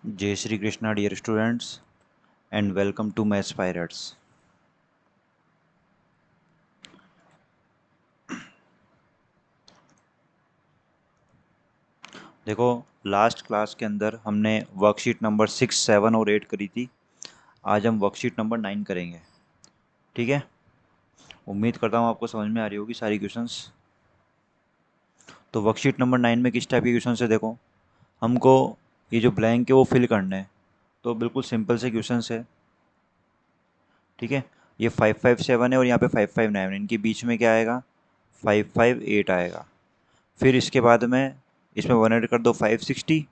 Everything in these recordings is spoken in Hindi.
जय Shri Krishna dear students and welcome to maths pirates. देखो, लास्ट क्लास के अंदर हमने वर्कशीट नंबर 6, 7 और 8 करी थी। आज हम वर्कशीट नंबर 9 करेंगे। ठीक है, उम्मीद करता हूँ आपको समझ में आ रही होगी सारी क्वेश्चंस। तो वर्कशीट नंबर 9 में किस टाइप के क्वेश्चन है, देखो हमको ये जो ब्लैंक है वो फिल करना है। तो बिल्कुल सिंपल से क्वेश्चन है। ठीक है, ये 557 है और यहाँ पे 559, इनके बीच में क्या आएगा, 558 आएगा। फिर इसके बाद में इसमें 1 ऐड कर दो 560,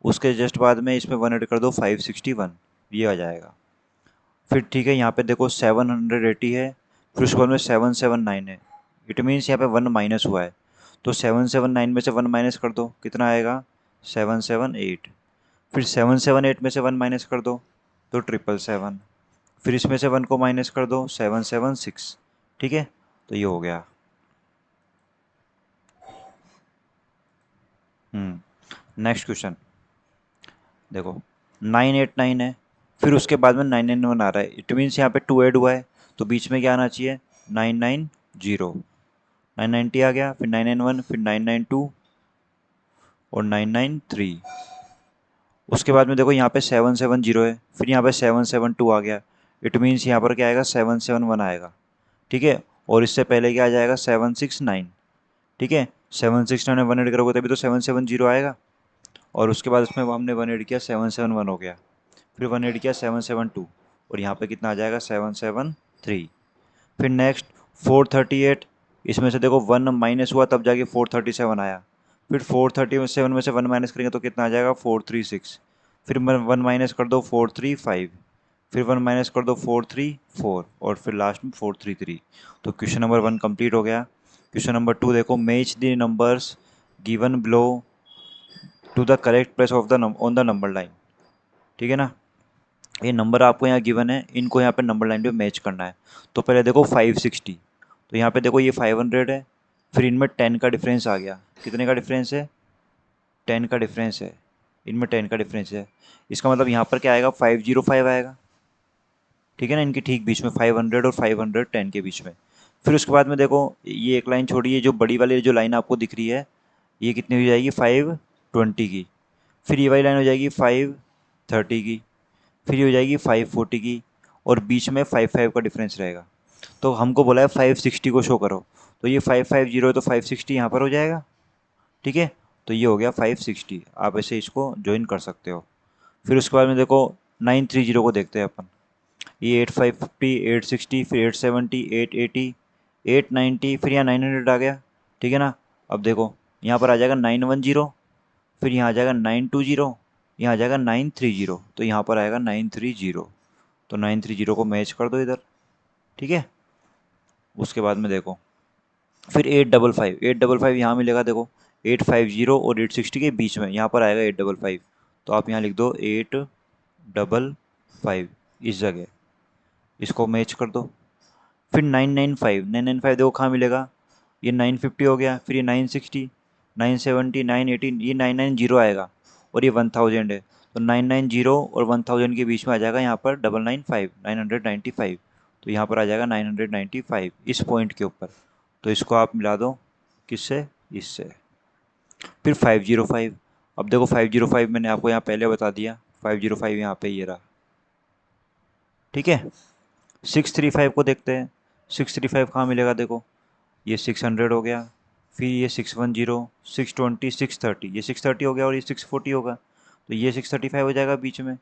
उसके जस्ट बाद में इसमें 1 ऐड कर दो 561, ये आ जाएगा। फिर ठीक है, यहाँ पे देखो 780 है, फिर उसके बाद में 779 है। इट मीन्स यहाँ पे 1 माइनस हुआ है, तो 779 में से 1 माइनस कर दो, कितना आएगा 778। फिर 778 में से 1 माइनस कर दो तो 777। फिर इसमें से 1 को माइनस कर दो 776। ठीक है, तो ये हो गया। नेक्स्ट क्वेश्चन देखो, 989 है, फिर उसके बाद में 991 आ रहा है। इट मीन्स यहाँ पे 2 ऐड हुआ है, तो बीच में क्या आना चाहिए 990। 990 आ गया, फिर 991, फिर 992 और 993। उसके बाद में देखो यहाँ पे 770 है, फिर यहाँ पे 772 आ गया। इट मीन्स यहाँ पर क्या आएगा 771 आएगा। ठीक है, और इससे पहले क्या आ जाएगा 769। ठीक है, 769 में 1 ऐड करोगे तभी तो 770 आएगा। और उसके बाद उसमें हमने 1 ऐड किया 771 हो गया। फिर 1 ऐड किया 772 और यहाँ पे कितना आ जाएगा 773। फिर नेक्स्ट 438, इसमें से देखो 1 माइनस हुआ तब जाके 437 आया। फिर 437 में से 1 माइनस करेंगे तो कितना आ जाएगा 436। फिर 1 माइनस कर दो 435, फिर 1 माइनस कर दो 434 और फिर लास्ट में 433। तो क्वेश्चन नंबर 1 कंप्लीट हो गया। क्वेश्चन नंबर 2 देखो, match the numbers given below to the correct place of the on the number line. ठीक है ना, ये नंबर आपको यहाँ गिवन है, इनको यहाँ पे नंबर लाइन पे मैच करना है। तो पहले देखो 560, तो यहाँ पे देखो ये 500 है, फिर इनमें 10 का डिफरेंस आ गया। कितने का डिफरेंस है 10 का डिफरेंस है, इनमें 10 का डिफरेंस है। इसका मतलब यहाँ पर क्या आएगा 505 आएगा। ठीक है ना, इनके ठीक बीच में 500 और 510 के बीच में। फिर उसके बाद में देखो ये एक लाइन छोड़िए, जो बड़ी वाली जो लाइन आपको दिख रही है ये कितनी हो जाएगी 520 की। फिर ये वाली लाइन हो जाएगी 530 की, फिर ये हो जाएगी 540 की, और बीच में 55 का डिफरेंस रहेगा। तो हमको बोला है 560 को शो करो, तो ये 550 है तो 560 यहाँ पर हो जाएगा। ठीक है, तो ये हो गया 560। आप ऐसे इसको ज्वाइन कर सकते हो। फिर उसके बाद में देखो 930 को देखते हैं अपन। ये 8550, 860, फिर 870, 880, 890, फिर यहाँ 900 आ गया। ठीक है ना, अब देखो यहाँ पर आ जाएगा 910, फिर यहाँ आ जाएगा 920, यहाँ आ जाएगा 930, तो यहाँ पर आएगा 930। तो 930 को मैच कर दो इधर। ठीक है, उसके बाद में देखो फिर 855, 855 यहाँ मिलेगा देखो, 850 और 860 के बीच में यहाँ पर आएगा 855। तो आप यहाँ लिख दो 855 इस जगह, इसको मैच कर दो। फिर 995, 995 देखो कहाँ मिलेगा, ये 950 हो गया, फिर ये 960, 970, 980, ये 990 आएगा, और ये 1000 है। तो 990 और 1000 के बीच में आ जाएगा यहाँ पर 995, 995। तो यहाँ पर आ जाएगा 995 इस पॉइंट के ऊपर। तो इसको आप मिला दो किससे, इससे। फिर 505, अब देखो 505 मैंने आपको यहाँ पहले बता दिया, 505 यहाँ पे ये रहा। ठीक है, 635 को देखते हैं। 635 कहाँ मिलेगा देखो, ये 600 हो गया, फिर ये 610, 620, 630, ये 630 हो गया, और ये 640 होगा, तो ये 635 हो जाएगा बीच में।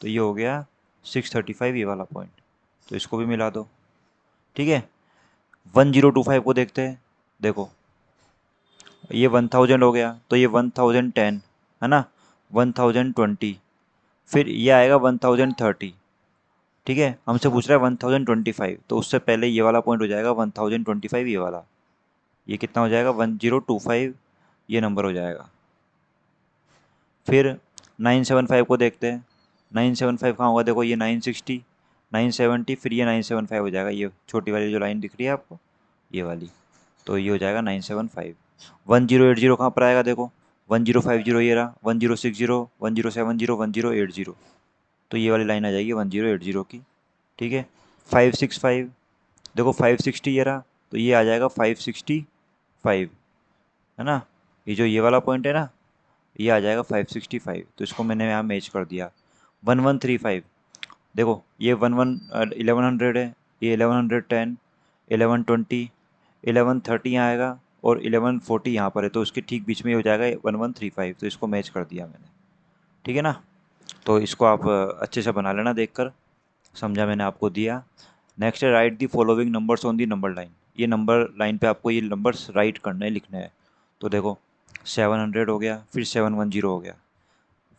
तो ये हो गया 635 ये वाला पॉइंट, तो इसको भी मिला दो। ठीक है, 1025 को देखते हैं। देखो ये 1000 हो गया, तो ये 1010 है ना, 1020, फिर ये आएगा 1030। ठीक है, हमसे पूछ रहा है 1025, तो उससे पहले ये वाला पॉइंट हो जाएगा 1025 ये वाला। ये कितना हो जाएगा 1025, ये नंबर हो जाएगा। फिर 975 को देखते हैं। 975 कहाँ होगा देखो, ये 960, 970, फिर ये 975 हो जाएगा, ये छोटी वाली जो लाइन दिख रही है आपको, ये वाली। तो ये हो जाएगा 975। 1080 कहाँ पर आएगा देखो, 1050 ये रहा, 1060, 1070, 1080, तो ये वाली लाइन आ जाएगी 1080 की। ठीक है। 565, देखो 560 ये रहा, तो ये आ जाएगा 565, है ना। ये जो ये वाला पॉइंट है ना, ये आ जाएगा 565, तो इसको मैंने यहाँ मैच कर दिया। 1135, देखो ये 1100 है, ये 1110, 1120, 1130 यहाँ आएगा, और 1140 यहाँ पर है, तो उसके ठीक बीच में ये हो जाएगा 1135, तो इसको मैच कर दिया मैंने। ठीक है ना। तो इसको आप अच्छे से बना लेना देखकर, समझा मैंने आपको दिया। नेक्स्ट है right the following numbers on the number line. ये नंबर लाइन पे आपको ये नंबर्स राइट करने लिखने हैं। तो देखो 700 हो गया, फिर 710 हो गया,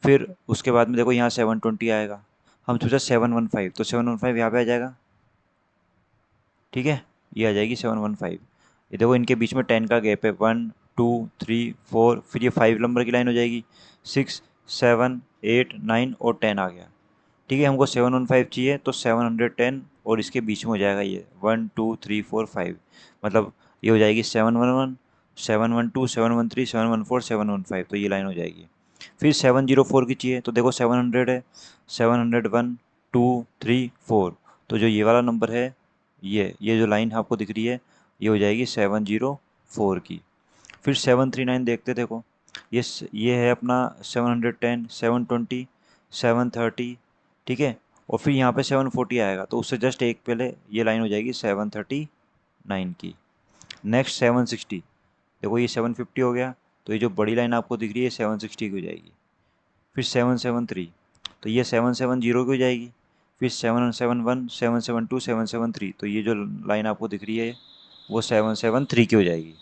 फिर उसके बाद में देखो यहाँ 720 आएगा, हम सोचा 715, तो 715 यहाँ पे आ जाएगा। ठीक है, ये आ जाएगी 715। ये देखो इनके बीच में 10 का गैप है, 1 2 3 4, फिर ये 5 नंबर की लाइन हो जाएगी, 6 7 8 9 और 10 आ गया। ठीक है, हमको 715 चाहिए, तो 710 और इसके बीच में हो जाएगा ये 1 2 3 4 5, मतलब ये हो जाएगी 711, 712, 713, 714, 715, तो ये लाइन हो जाएगी। फिर 704 की चाहिए, तो देखो 700 है, 701 2 3 4, तो जो ये वाला नंबर है, ये जो लाइन आपको दिख रही है, ये हो जाएगी 704 की। फिर 739 देखते, देखो ये है अपना 710, 720, 730। ठीक है, और फिर यहाँ पे 740 आएगा, तो उससे जस्ट एक पहले ये लाइन हो जाएगी 739 की। नेक्स्ट 760, देखो ये 750 हो गया, तो ये जो बड़ी लाइन आपको दिख रही है 760 की हो जाएगी। फिर 773, तो ये 770 की हो जाएगी। फिर 771, 772, 773, तो ये जो लाइन आपको दिख रही है वो 773 की हो जाएगी।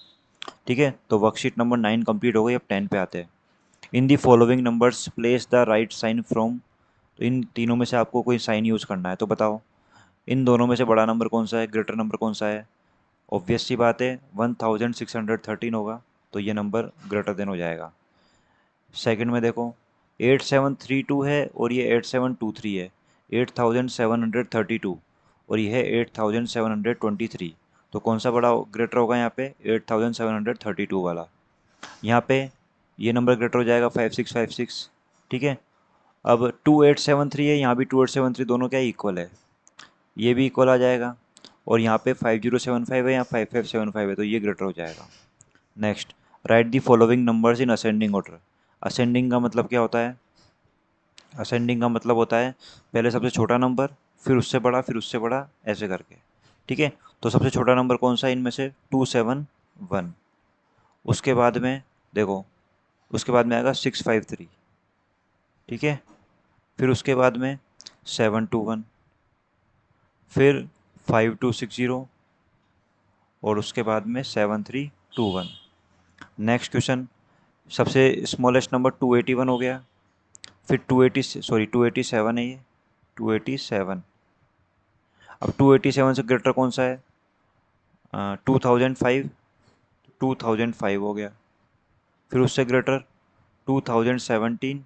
ठीक है, तो वर्कशीट नंबर 9 कंप्लीट हो गई। अब 10 पे आते हैं। In the following numbers place the right sign from, तो इन तीनों में से आपको कोई साइन यूज़ करना है, तो बताओ इन दोनों में से बड़ा नंबर कौन सा है, ग्रेटर नंबर कौन सा है। ऑब्वियस सी बात है 1613 होगा, तो ये नंबर ग्रेटर देन हो जाएगा। सेकंड में देखो 8732 है और ये 8723 है, 8732 और ये है 8723, तो कौन सा बड़ा ग्रेटर होगा यहाँ पे, 8732 वाला। यहाँ पे ये नंबर ग्रेटर हो जाएगा 5656। ठीक है, अब 2873 है, यहाँ भी 2873, दोनों क्या इक्वल है, ये भी इक्वल आ जाएगा। और यहाँ पे 5075 है, यहाँ 5575 है, तो ये ग्रेटर हो जाएगा। Next, right the following numbers in ascending order. Ascending का मतलब क्या होता है, असेंडिंग का मतलब होता है पहले सबसे छोटा नंबर, फिर उससे बड़ा, फिर उससे बड़ा, ऐसे करके। ठीक है, तो सबसे छोटा नंबर कौन सा है इनमें से, 271। उसके बाद में देखो, उसके बाद में आएगा 653। ठीक है, फिर उसके बाद में 721, फिर 5260, और उसके बाद में 7321। नेक्स्ट क्वेश्चन, सबसे स्मॉलेस्ट नंबर 281 हो गया, फिर 287 है ये, 287। अब 287 से ग्रेटर कौन सा है, 2005, 2005 हो गया। फिर उससे ग्रेटर 2017,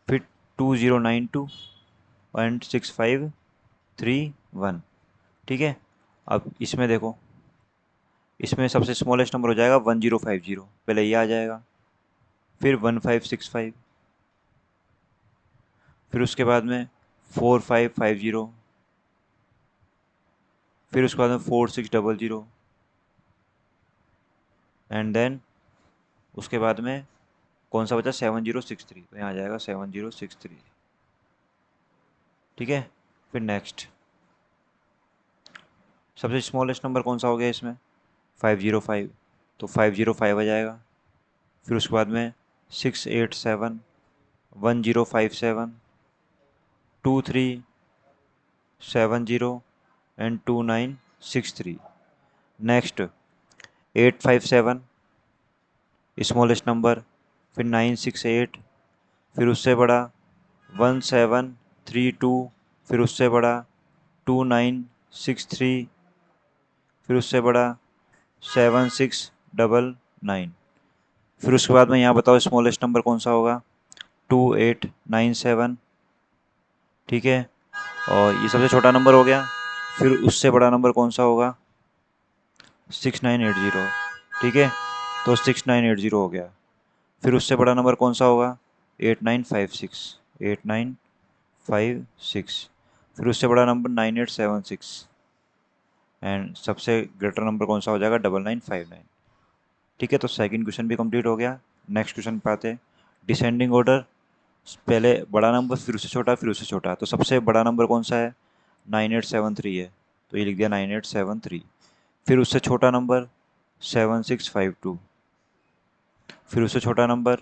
फिर 2092 एंड 6531। ठीक है, अब इसमें देखो, इसमें सबसे स्मॉलेस्ट नंबर हो जाएगा 1050, पहले ये आ जाएगा, फिर 1565, फिर उसके बाद में 4550, फिर उसके बाद में 4600, एंड देन उसके बाद में कौन सा बचा, 7063, तो यहाँ आ जाएगा 7063। ठीक है, फिर नेक्स्ट, सबसे स्मॉलेस्ट नंबर कौन सा हो गया इसमें, 505, तो 505 आ जाएगा। फिर उसके बाद में 687, 1057, 2370 एंड 2963। नेक्स्ट 857 स्मॉलेस्ट नंबर, फिर 968, फिर उससे बड़ा 1732, फिर उससे बड़ा 2963, फिर उससे बड़ा 7699। फिर उसके बाद में यहाँ बताओ स्मॉलेस्ट नंबर कौन सा होगा, 2897। ठीक है, और ये सबसे छोटा नंबर हो गया। फिर उससे बड़ा नंबर कौन सा होगा, 6980। ठीक है, तो 6980 हो गया। फिर उससे बड़ा नंबर कौन सा होगा? 8956, 8956। फिर उससे बड़ा नंबर 9876, एंड सबसे ग्रेटर नंबर कौन सा हो जाएगा? 9959। ठीक है, तो सेकंड क्वेश्चन भी कंप्लीट हो गया। नेक्स्ट क्वेश्चन पे आते हैं। डिसेंडिंग ऑर्डर, पहले बड़ा नंबर फिर उससे छोटा फिर उससे छोटा, तो सबसे बड़ा नंबर कौन सा है? 9873 है, तो ये लिख दिया 9873। फिर उससे छोटा नंबर 7652, फिर उससे छोटा नंबर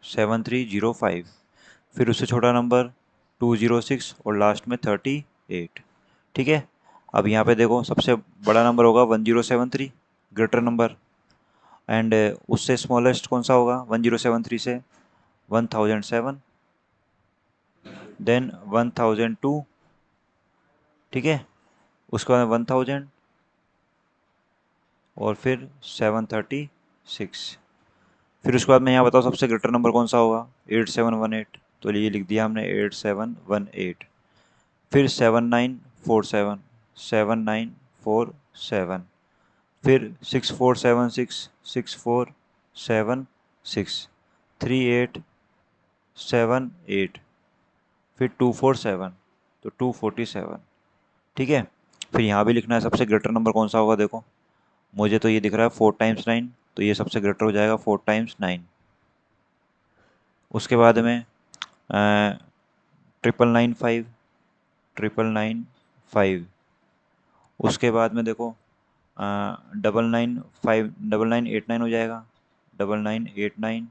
7305, फिर उससे छोटा नंबर 206 और लास्ट में 38। ठीक है, अब यहाँ पे देखो सबसे बड़ा नंबर होगा 1073, ग्रेटर नंबर, एंड उससे स्मॉलेस्ट कौन सा होगा 1073 से? 1007, देन 1002, ठीक है, उसके बाद 1000, और फिर 736। फिर उसके बाद में यहाँ बताओ सबसे ग्रेटर नंबर कौन सा होगा? 8718, तो ये लिख दिया हमने 8718। फिर 7947, 7947, फिर 6476, 6476, 3878, फिर 247, तो 247। ठीक है, फिर यहाँ भी लिखना है सबसे ग्रेटर नंबर कौन सा होगा। देखो मुझे तो ये दिख रहा है 4 × 9, तो ये सबसे ग्रेटर हो जाएगा 4 × 9। उसके बाद में 9995, 9995। उसके बाद में देखो 9959, 9989 हो जाएगा, 9989।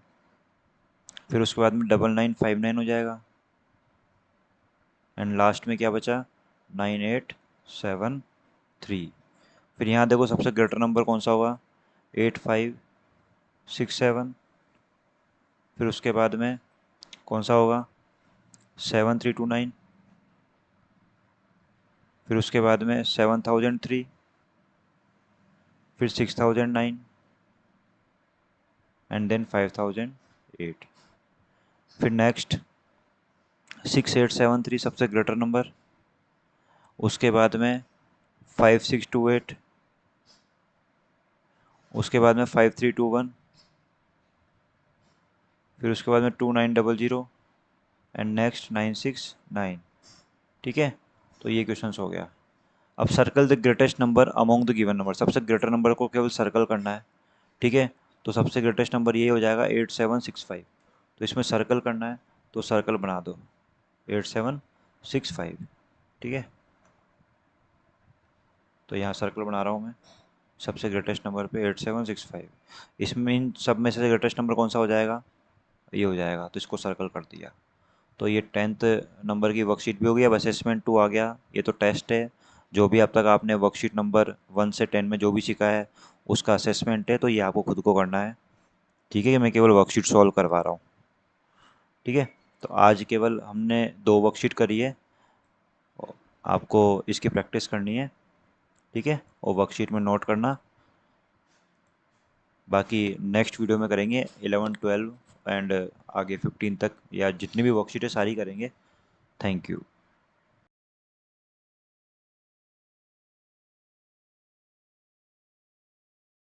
फिर उसके बाद में 9959 हो जाएगा, एंड लास्ट में क्या बचा? 9873। फिर यहाँ देखो सबसे ग्रेटर नंबर कौन सा होगा? 8567। फिर उसके बाद में कौन सा होगा? 7329। फिर उसके बाद में 7003, फिर 6009, एंड देन 5008। फिर नेक्स्ट 6873 सबसे ग्रेटर नंबर, उसके बाद में 5628, उसके बाद में 5321, फिर उसके बाद में 2900, एंड नेक्स्ट 969। ठीक है, तो ये क्वेश्चन हो गया। अब circle the greatest number among the given number, सबसे ग्रेटर नंबर को केवल सर्कल करना है। ठीक है, तो सबसे ग्रेटेस्ट नंबर ये हो जाएगा 8765, तो इसमें सर्कल करना है, तो सर्कल बना दो 8765। ठीक है, तो यहाँ सर्कल बना रहा हूँ मैं सबसे ग्रेटेस्ट नंबर पे 8765। इसमें इन सब में से ग्रेटेस्ट नंबर कौन सा हो जाएगा? ये हो जाएगा, तो इसको सर्कल कर दिया। तो ये 10th नंबर की वर्कशीट भी हो गई। अब असेसमेंट 2 आ गया, ये तो टेस्ट है। जो भी अब तक आपने वर्कशीट नंबर 1 से 10 में जो भी सीखा है उसका असेसमेंट है, तो ये आपको खुद को करना है। ठीक है, कि मैं केवल वर्कशीट सॉल्व करवा रहा हूँ। ठीक है, तो आज केवल हमने 2 वर्कशीट करी है, आपको इसकी प्रैक्टिस करनी है। ठीक है, और वर्कशीट में नोट करना। बाकी नेक्स्ट वीडियो में करेंगे 11 12 एंड आगे 15 तक, या जितनी भी वर्कशीट है सारी करेंगे। Thank you.